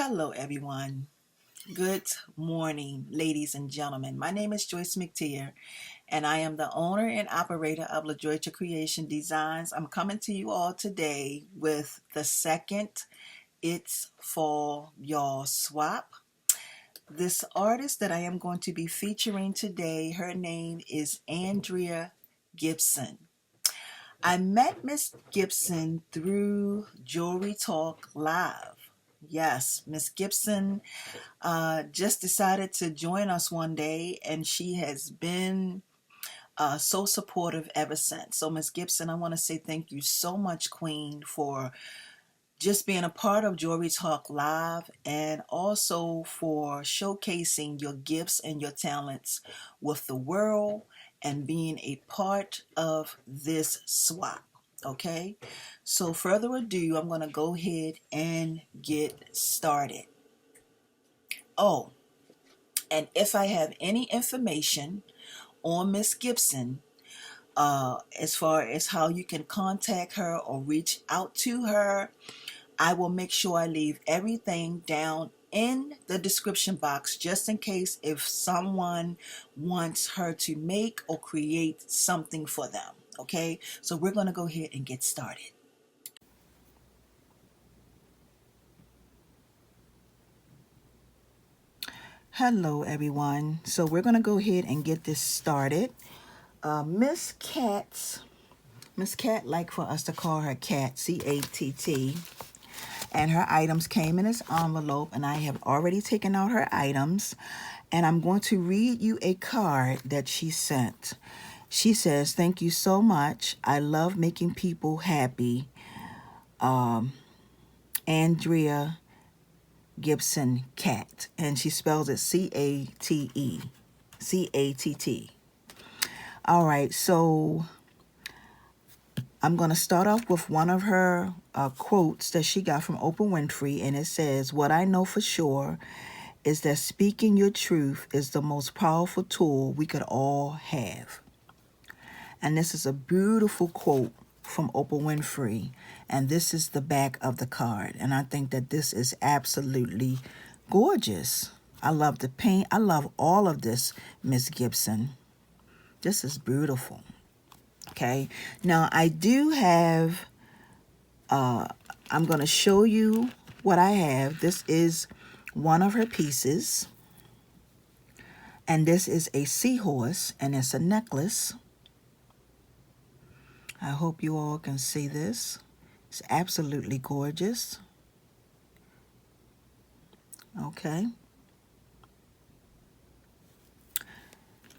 Hello, everyone. Good morning, ladies and gentlemen. My name is Joyce McTeer, and I am the owner and operator of LaJoyta Creation Designs. I'm coming to you all today with the second It's Fall Y'all swap. This artist that I am going to be featuring today, her name is ANDREA GIBSON. I met Miss Gibson through Jewelry Talk Live. Yes, Miss Gibson just decided to join us one day, and she has been so supportive ever since. So, Miss Gibson, I want to say thank you so much, Queen, for just being a part of Jewelry Talk Live and also for showcasing your gifts and your talents with the world and being a part of this swap. Okay, so further ado, I'm going to go ahead and get started. Oh, and if I have any information on Miss Gibson, as far as how you can contact her or reach out to her, I will make sure I leave everything down in the description box just in case if someone wants her to make or create something for them. Okay, so we're going to go ahead and get started. Hello, everyone. So we're going to go ahead and get this started. Miss Cat like for us to call her Cat, C-A-T-T. And her items came in this envelope, and I have already taken out her items. And I'm going to read you a card that she sent. She says, "Thank you so much. I love making people happy. Andrea Gibson Cat." And she spells it C-A-T-E. C-A-T-T. All right, so I'm going to start off with one of her quotes that she got from Oprah Winfrey, and it says, "What I know for sure is that speaking your truth is the most powerful tool we could all have." And this is a beautiful quote from Oprah Winfrey, and this is the back of the card. And I think that this is absolutely gorgeous. I love the paint. I love all of this, Miss Gibson. This is beautiful. Okay, now I do have, I'm going to show you what I have. This is one of her pieces, and this is a seahorse, and it's a necklace. I hope you all can see this. It's absolutely gorgeous. Okay.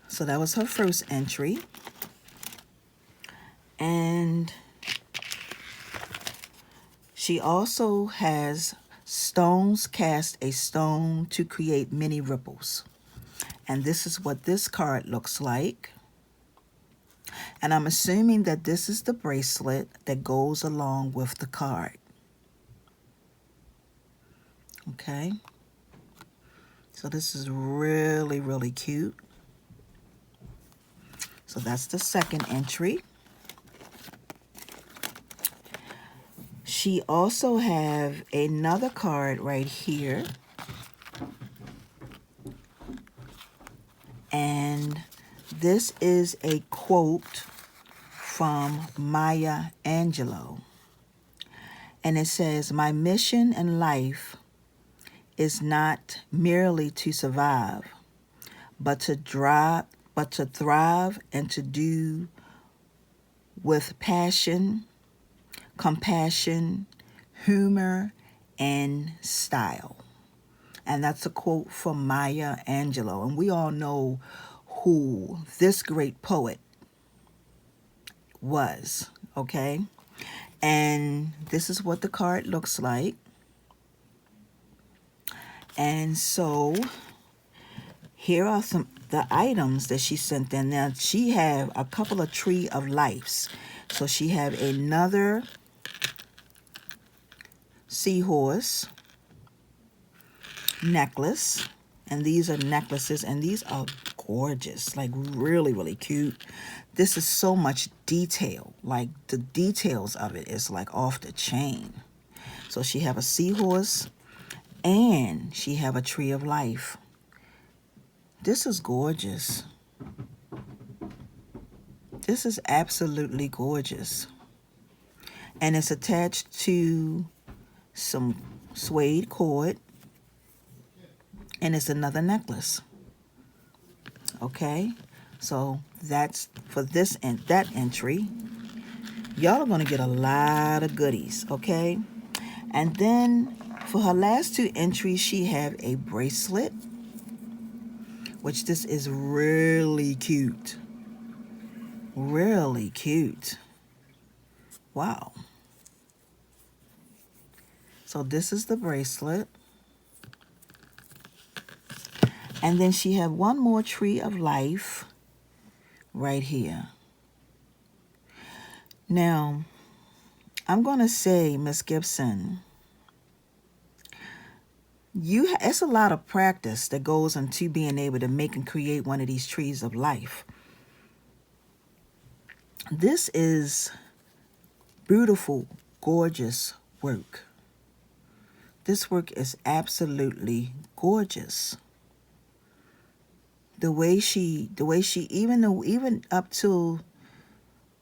So that was her first entry. And she also has stones cast a stone to create many ripples. And this is what this card looks like. And I'm assuming that this is the bracelet that goes along with the card. Okay. So this is really, really cute. So that's the second entry. She also have another card right here. And this is a quote from Maya Angelou. And it says, "My mission in life is not merely to survive, but to thrive and to do with passion, compassion, humor, and style." And that's a quote from Maya Angelou. And we all know who this great poet was, okay? And this is what the card looks like. And so here are some the items that she sent in. Now she have a couple of Tree of Lives. So she have another seahorse necklace, and these are necklaces, and these are gorgeous, like really, really cute. This is so much detail, like the details of it is like off the chain. So she have a seahorse And she have a tree of life. This is gorgeous. This is absolutely gorgeous. And it's attached to some suede cord. And it's another necklace. Okay, so that's for this and that entry. Y'all are going to get a lot of goodies, okay? And then for her last two entries, she have a bracelet, which this is really cute. Really cute. Wow. So this is the bracelet. And then she have one more tree of life right here. Now, I'm going to say, Miss Gibson, it's a lot of practice that goes into being able to make and create one of these trees of life. This is beautiful, gorgeous work. This work is absolutely gorgeous. The way she even up to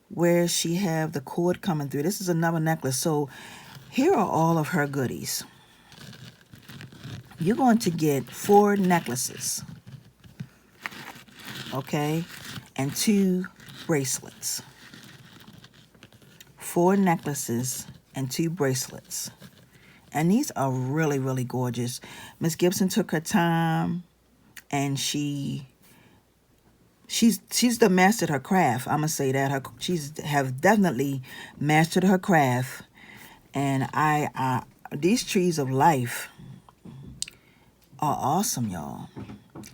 where she have the cord coming through. This is another necklace. So here are all of her goodies. You're going to get 4 necklaces, okay, and 2 bracelets. 4 necklaces and 2 bracelets. And these are really, really gorgeous. Miss Gibson took her time, and she's the mastered her craft. I'm gonna say that she's have definitely mastered her craft. And these trees of life are awesome, y'all.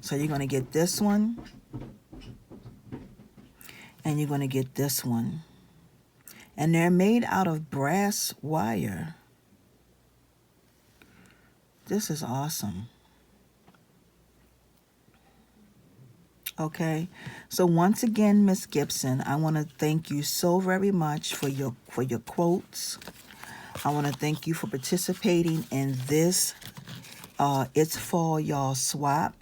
So you're gonna get this one, and you're gonna get this one, and they're made out of brass wire. This is awesome. Okay, so once again, Miss Gibson, I want to thank you so very much for your quotes. I want to thank you for participating in this It's Fall Y'all swap.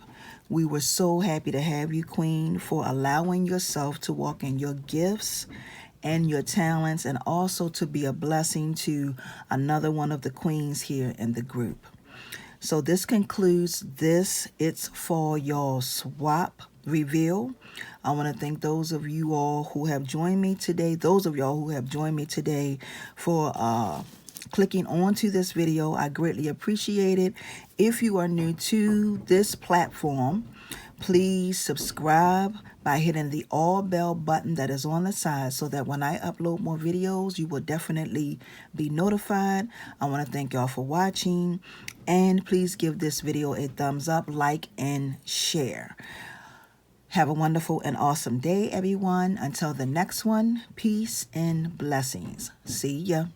We were so happy to have you, Queen, for allowing yourself to walk in your gifts and your talents, and also to be a blessing to another one of the queens here in the group. So this concludes this It's Fall Y'all swap reveal. I want to thank those of you all who have joined me today, for clicking onto this video. I greatly appreciate it. If you are new to this platform, please subscribe by hitting the all bell button that is on the side, so that when I upload more videos, you will definitely be notified. I want to thank y'all for watching, and please give this video a thumbs up, like, and share. Have a wonderful and awesome day, everyone. Until the next one, peace and blessings. See ya.